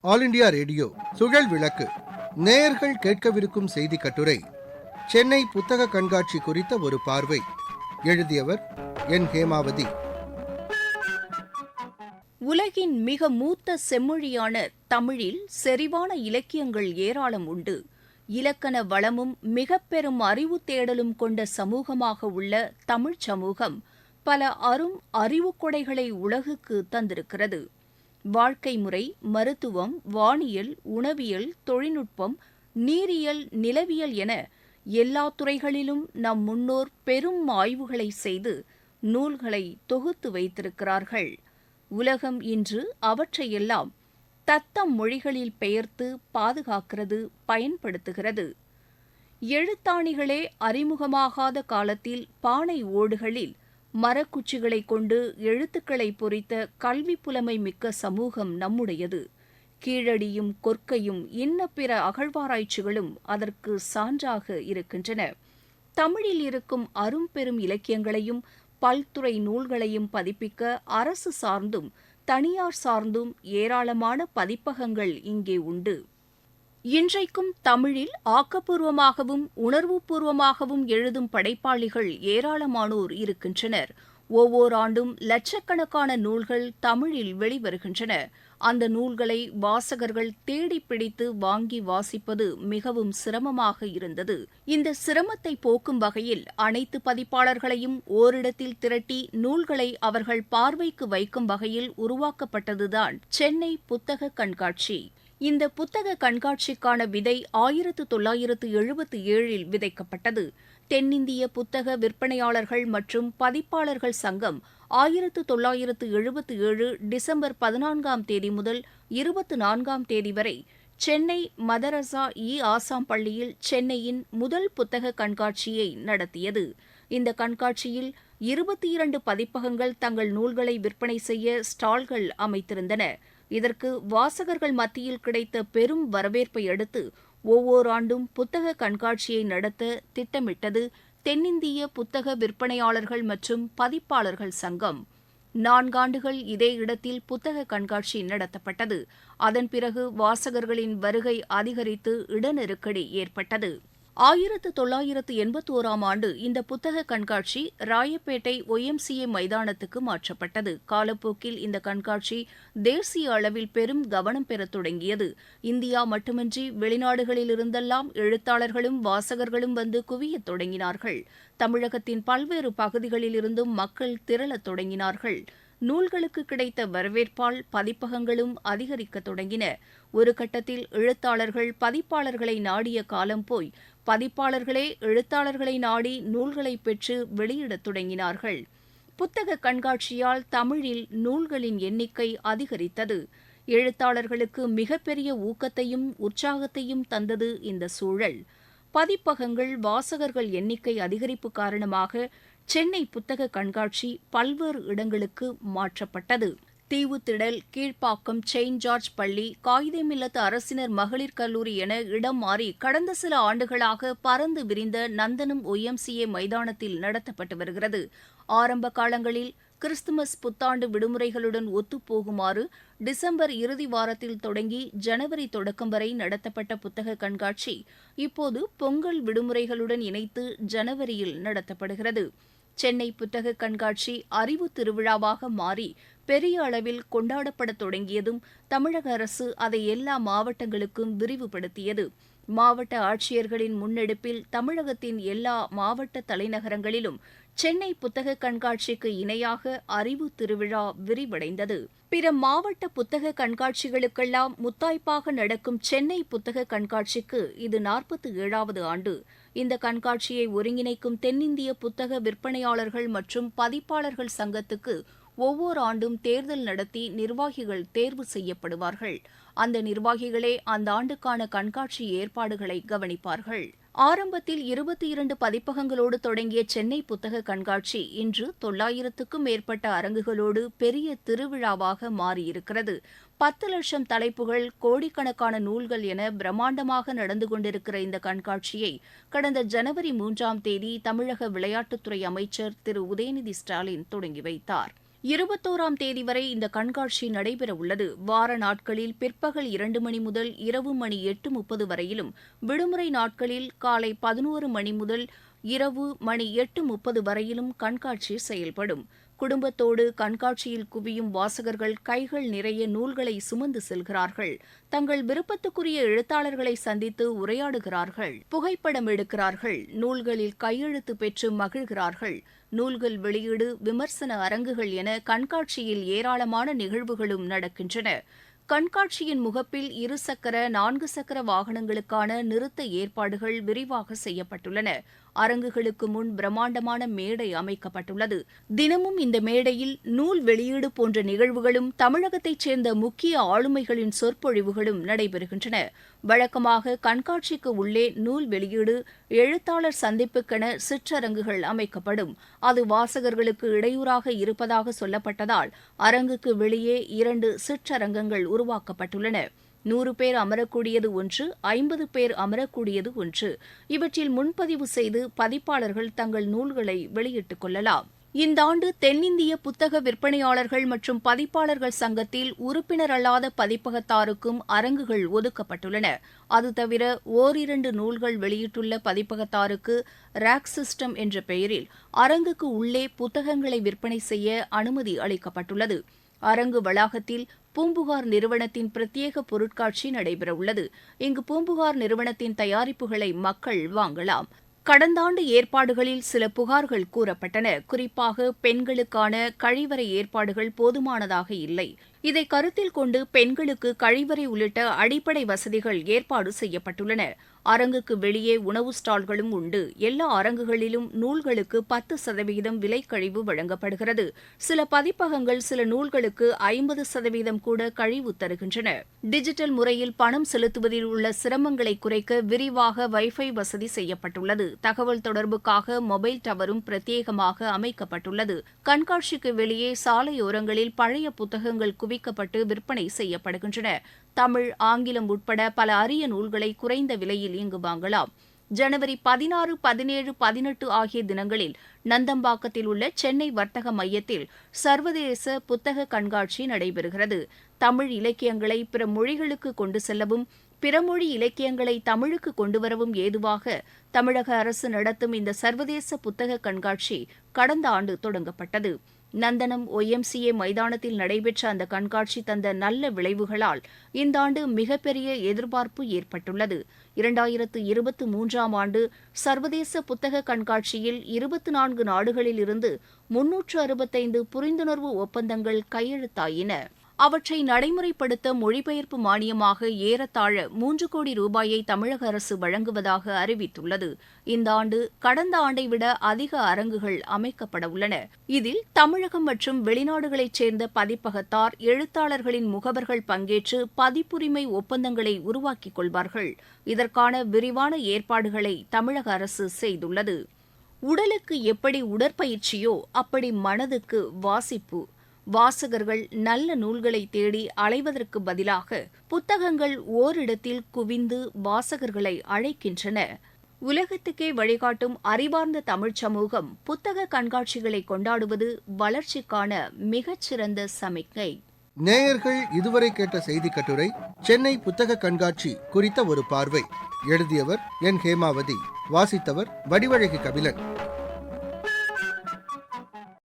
All India radio சுழல் விளக்கு நேயர்கள் கேட்கவிருக்கும் செய்தி கட்டுரை சென்னை புத்தக கண்காட்சி குறித்த ஒரு பார்வை. எழுதியவர் என் ஹேமாவதி. உலகின் மிக மூத்த செம்மொழியான தமிழில் செறிவான இலக்கியங்கள் ஏராளம் உண்டு. இலக்கண வளமும் மிக பெரும் அறிவு தேடலும் கொண்ட சமூகமாக உள்ள தமிழ்ச் சமூகம் பல அரும் அறிவுக் கொடைகளை உலகுக்கு தந்திருக்கிறது. வாழ்க்கை முறை, மருத்துவம், வானியல், உணவியல், தொழில்நுட்பம், நீரியல், நிலவியல் என எல்லா துறைகளிலும் நம் முன்னோர் பெரும் ஆய்வுகளை செய்து நூல்களை தொகுத்து வைத்திருக்கிறார்கள். உலகம் இன்று அவற்றையெல்லாம் தத்தம் மொழிகளில் பெயர்த்து பாதுகாக்கிறது, பயன்படுத்துகிறது. எழுத்தாணிகளே அறிமுகமாகாத காலத்தில் பானை ஓடுகளில் மரக்குச்சிகளை கொண்டு எழுத்துக்களை பொறித்த கல்வி புலமை மிக்க சமூகம் நம்முடையது. கீழடியும் கொற்கையும் இன்ன பிற அகழ்வாராய்ச்சிகளும் அதற்கு சான்றாக இருக்கின்றன. தமிழில் இருக்கும் அரும்பெரும் இலக்கியங்களையும் பல்துறை நூல்களையும் பதிப்பிக்க அரசு சார்ந்தும் தனியார் சார்ந்தும் ஏராளமான பதிப்பகங்கள் இங்கே உண்டு. இன்றைக்கும் தமிழில் ஆக்கப்பூர்வமாகவும் உணர்வுபூர்வமாகவும் எழுதும் படைப்பாளிகள் ஏராளமானோர் இருக்கின்றனர். ஒவ்வொரு ஆண்டும் லட்சக்கணக்கான நூல்கள் தமிழில் வெளிவருகின்றன. அந்த நூல்களை வாசகர்கள் தேடி பிடித்து வாங்கி வாசிப்பது மிகவும் சிரமமாக இருந்தது. இந்த சிரமத்தை போக்கும் வகையில் அனைத்து பதிப்பாளர்களையும் ஓரிடத்தில் திரட்டி நூல்களை அவர்கள் பார்வைக்கு வைக்கும் வகையில் உருவாக்கப்பட்டதுதான் சென்னை புத்தக கண்காட்சி. இந்த புத்தக கண்காட்சிக்கான விதை 1977 விதைக்கப்பட்டது. தென்னிந்திய புத்தக விற்பனையாளர்கள் மற்றும் பதிப்பாளர்கள் சங்கம் 1977 டிசம்பர் 14 முதல் 24 வரை சென்னை மதரசா ஆசாம் பள்ளியில் சென்னையின் முதல் புத்தக கண்காட்சியை நடத்தியது. இந்த கண்காட்சியில் 22 பதிப்பகங்கள் தங்கள் நூல்களை விற்பனை செய்ய ஸ்டால்கள் அமைத்திருந்தன. இதற்கு வாசகர்கள் மத்தியில் கிடைத்த பெரும் வரவேற்பை அடுத்து ஒவ்வொரு ஆண்டும் புத்தக கண்காட்சியை நடத்த திட்டமிட்டது தென்னிந்திய புத்தக விற்பனையாளர்கள் மற்றும் பதிப்பாளர்கள் சங்கம். 4 ஆண்டுகள் இதே இடத்தில் புத்தக கண்காட்சி நடத்தப்பட்டது. அதன் பிறகு வாசகர்களின் வருகை அதிகரித்து இட நெருக்கடி ஏற்பட்டது. 1981 இந்த புத்தக கண்காட்சி ராயப்பேட்டை YMCA மைதானத்துக்கு மாற்றப்பட்டது. காலப்போக்கில் இந்த கண்காட்சி தேசிய அளவில் பெரும் கவனம் பெறத் தொடங்கியது. இந்தியா மட்டுமின்றி வெளிநாடுகளிலிருந்தெல்லாம் எழுத்தாளர்களும் வாசகர்களும் வந்து குவியத் தொடங்கினார்கள். தமிழகத்தின் பல்வேறு பகுதிகளிலிருந்தும் மக்கள் திரளத் தொடங்கினார்கள். நூல்களுக்கு கிடைத்த வரவேற்பால் பதிப்பகங்களும் அதிகரிக்கத் தொடங்கின. ஒரு கட்டத்தில் எழுத்தாளர்கள் பதிப்பாளர்களை நாடிய காலம் போய் பதிப்பாளர்களே எழுத்தாளர்களை நாடி நூல்களை பெற்று வெளியிடத் தொடங்கினார்கள். புத்தக கண்காட்சியால் தமிழில் நூல்களின் எண்ணிக்கை அதிகரித்தது. எழுத்தாளர்களுக்கு மிகப்பெரிய ஊக்கத்தையும் உற்சாகத்தையும் தந்தது இந்த சூழல். பதிப்பகங்கள் வாசகர்கள் எண்ணிக்கை அதிகரிப்பு காரணமாக சென்னை புத்தக கண்காட்சி பல்வேறு இடங்களுக்கு மாற்றப்பட்டது. தீவுத்திடல், கீழ்ப்பாக்கம், செயின்ட் ஜார்ஜ் பள்ளி, காயிதேமில்லத்து அரசினர் மகளிர் கல்லூரி என இடம் மாறி கடந்த சில ஆண்டுகளாக பறந்து விரிந்த நந்தனம் YMCA மைதானத்தில் நடத்தப்பட்டு வருகிறது. ஆரம்ப காலங்களில் கிறிஸ்துமஸ் புத்தாண்டு விடுமுறைகளுடன் ஒத்துப்போகுமாறு டிசம்பர் இறுதி வாரத்தில் தொடங்கி ஜனவரி தொடக்கம் வரை நடத்தப்பட்ட புத்தக கண்காட்சி இப்போது பொங்கல் விடுமுறைகளுடன் இணைத்து ஜனவரியில் நடத்தப்படுகிறது. சென்னை புத்தக கண்காட்சி அறிவு திருவிழாவாக மாறி பெரிய அளவில் கொண்டாடப்படத் தொடங்கியதும் தமிழக அரசு அதை எல்லா மாவட்டங்களுக்கும் விரிவுபடுத்தியது. மாவட்ட ஆட்சியர்களின் முன்னெடுப்பில் தமிழகத்தின் எல்லா மாவட்ட தலைநகரங்களிலும் சென்னை புத்தக கண்காட்சிக்கு இணையாக அறிவு திருவிழா விரிவடைந்தது. பிற மாவட்ட புத்தக கண்காட்சிகளுக்கெல்லாம் முத்தாய்ப்பாக நடக்கும் சென்னை புத்தக கண்காட்சிக்கு இது 47வது ஆண்டு. இந்த கண்காட்சியை ஒருங்கிணைக்கும் தென்னிந்திய புத்தக விற்பனையாளர்கள் மற்றும் பதிப்பாளர்கள் சங்கத்துக்கு ஒவ்வொரு ஆண்டும் தேர்தல் நடத்தி நிர்வாகிகள் தேர்வு செய்யப்படுவார்கள். அந்த நிர்வாகிகளே அந்த ஆண்டுக்கான கண்காட்சி ஏற்பாடுகளை கவனிப்பார்கள். ஆரம்பத்தில் 22 பதிப்பகங்களோடு தொடங்கிய சென்னை புத்தக கண்காட்சி இன்று 900க்கும் மேற்பட்ட அரங்குகளோடு பெரிய திருவிழாவாக மாறியிருக்கிறது. 10 லட்சம் தலைப்புகள், கோடிக்கணக்கான நூல்கள் என பிரம்மாண்டமாக நடந்து கொண்டிருக்கிற இந்த கண்காட்சியை கடந்த ஜனவரி 3 தமிழக விளையாட்டுத்துறை அமைச்சர் திரு உதயநிதி ஸ்டாலின் தொடங்கி வைத்தார். 21ஆம் தேதி வரை இந்த கண்காட்சி நடைபெறவுள்ளது. வார நாட்களில் பிற்பகல் 2 மணி முதல் இரவு மணி 8:30 வரையிலும், விடுமுறை நாட்களில் காலை 11 மணி முதல் இரவு மணி 8:30 வரையிலும் கண்காட்சி செயல்படும். குடும்பத்தோடு கண்காட்சியில் குவியும் வாசகர்கள் கைகள் நிறைய நூல்களை சுமந்து செல்கிறார்கள். தங்கள் விருப்பத்துக்குரிய எழுத்தாளர்களை சந்தித்து உரையாடுகிறார்கள், புகைப்படம் எடுக்கிறார்கள், நூல்களில் கையெழுத்து பெற்று மகிழ்கிறார்கள். நூல்கள் வெளியீடு, விமர்சன அரங்குகள் என கண்காட்சியில் ஏராளமான நிகழ்வுகளும் நடக்கின்றன. கண்காட்சியின் முகப்பில் 2 சக்கர, 4 சக்கர வாகனங்களுக்கான நிறுத்த ஏற்பாடுகள் விரிவாக செய்யப்பட்டுள்ளன. அரங்குகளுக்கு முன் பிரம்மாண்டமான மேடை அமைக்கப்பட்டுள்ளது. தினமும் இந்த மேடையில் நூல் வெளியீடு போன்ற நிகழ்வுகளும் தமிழகத்தைச் சேர்ந்த முக்கிய ஆளுமைகளின் சொற்பொழிவுகளும் நடைபெறுகின்றன. வழக்கமாக கண்காட்சிக்கு உள்ளே நூல் வெளியீடு, எழுத்தாளர் சந்திப்புக்கென சிற்றரங்குகள் அமைக்கப்படும். அது வாசகர்களுக்கு இடையூறாக இருப்பதாக சொல்லப்பட்டதால் அரங்குக்கு வெளியே 2 சிற்றரங்கங்கள் உருவாக்கப்பட்டுள்ளன. 100 பேர் அமரக்கூடியது ஒன்று, 50 பேர் அமரக்கூடியது ஒன்று. இவற்றில் முன்பதிவு செய்து பதிப்பாளர்கள் தங்கள் நூல்களை வெளியிட்டுக் கொள்ளலாம். இந்த ஆண்டு தென்னிந்திய புத்தக விற்பனையாளர்கள் மற்றும் பதிப்பாளர்கள் சங்கத்தில் உறுப்பினரல்லாத பதிப்பகத்தாருக்கும் அரங்குகள் ஒதுக்கப்பட்டுள்ளன. அது தவிர ஓரிரண்டு நூல்கள் வெளியிட்டுள்ள பதிப்பகத்தாருக்கு ராக் சிஸ்டம் என்ற பெயரில் அரங்குக்கு உள்ளே புத்தகங்களை விற்பனை செய்ய அனுமதி அளிக்கப்பட்டுள்ளது. அரங்கு வளாகத்தில் பூம்புகார் நிறுவனத்தின் பிரத்யேக பொருட்காட்சி நடைபெறவுள்ளது. இங்கு பூம்புகார் நிறுவனத்தின் தயாரிப்புகளை மக்கள் வாங்கலாம். கடந்த ஆண்டு ஏற்பாடுகளில் சில புகார்கள் கூறப்பட்டன. குறிப்பாக பெண்களுக்கான கழிவறை ஏற்பாடுகள் போதுமானதாக இல்லை. இதை கருத்தில் கொண்டு பெண்களுக்கு கழிவறை உள்ளிட்ட அடிப்படை வசதிகள் ஏற்பாடு செய்யப்பட்டுள்ளன. அரங்குக்கு வெளியே உணவு ஸ்டால்களும் உண்டு. எல்லா அரங்குகளிலும் நூல்களுக்கு 10% விலைக்கழிவு வழங்கப்படுகிறது. சில பதிப்பகங்கள் சில நூல்களுக்கு 50% கூட கழிவு தருகின்றன. டிஜிட்டல் முறையில் பணம் செலுத்துவதில் உள்ள சிரமங்களை குறைக்க விரிவாக வைஃபை வசதி செய்யப்பட்டுள்ளது. தகவல் தொடர்புக்காக மொபைல் டவரும் பிரத்யேகமாக அமைக்கப்பட்டுள்ளது. கண்காட்சிக்கு வெளியே சாலையோரங்களில் பழைய புத்தகங்கள் குவிக்கப்பட்டு விற்பனை செய்யப்படுகின்றன. தமிழ், ஆங்கிலம் உட்பட பல அரிய நூல்களை குறைந்த விலையில் இங்கு வாங்கலாம். ஜனவரி 16, 17, 18 ஆகிய தினங்களில் நந்தம்பாக்கத்தில் உள்ள சென்னை வர்த்தக மையத்தில் சர்வதேச புத்தக கண்காட்சி நடைபெறுகிறது. தமிழ் இலக்கியங்களை பிற மொழிகளுக்கு கொண்டு செல்லவும், பிறமொழி இலக்கியங்களை தமிழுக்கு கொண்டுவரவும் ஏதுவாக தமிழக அரசு நடத்தும் இந்த சர்வதேச புத்தக கண்காட்சி கடந்த ஆண்டு தொடங்கப்பட்டது. நந்தனம் OMCA மைதானத்தில் நடைபெற்ற அந்த கண்காட்சி தந்த நல்ல விளைவுகளால் இந்த ஆண்டு மிகப்பெரிய எதிர்பார்ப்பு ஏற்பட்டுள்ளது. 2023ஆம் ஆண்டு சர்வதேச புத்தக கண்காட்சியில் 24 நாடுகளில் இருந்து 365 புரிந்துணர்வு ஒப்பந்தங்கள் கையெழுத்தாயின. அவற்றை நடைமுறைப்படுத்த மொழிபெயர்ப்பு மானியமாக ஏறத்தாழ 3 கோடி ரூபாயை தமிழக அரசு வழங்குவதாக அறிவித்துள்ளது. இந்த ஆண்டு கடந்த ஆண்டை விட அதிக அரங்குகள் அமைக்கப்பட உள்ளன. இதில் தமிழகம் மற்றும் வெளிநாடுகளைச் சேர்ந்த பதிப்பகத்தார், எழுத்தாளர்களின் முகவர்கள் பங்கேற்று பதிப்புரிமை ஒப்பந்தங்களை உருவாக்கிக் கொள்வார்கள். இதற்கான விரிவான ஏற்பாடுகளை தமிழக அரசு செய்துள்ளது. உடலுக்கு எப்படி உடற்பயிற்சியோ அப்படி மனதுக்கு வாசிப்பு. வாசகர்கள் நல்ல நூல்களை தேடி அலைவதற்கு பதிலாக புத்தகங்கள் ஓரிடத்தில் குவிந்து வாசகர்களை அழைக்கின்றன. உலகத்துக்கே வழிகாட்டும் அறிவார்ந்த தமிழ்ச் சமூகம் புத்தக கண்காட்சிகளை கொண்டாடுவது வளர்ச்சிக்கான மிகச்சிறந்த சமிக்ஞை. நேயர்கள் இதுவரை கேட்ட செய்தி கட்டுரை சென்னை புத்தக கண்காட்சி குறித்த ஒரு பார்வை. எழுதியவர் என். ஹேமாவதி. வாசித்தவர் வடிவழகி கபிலன்.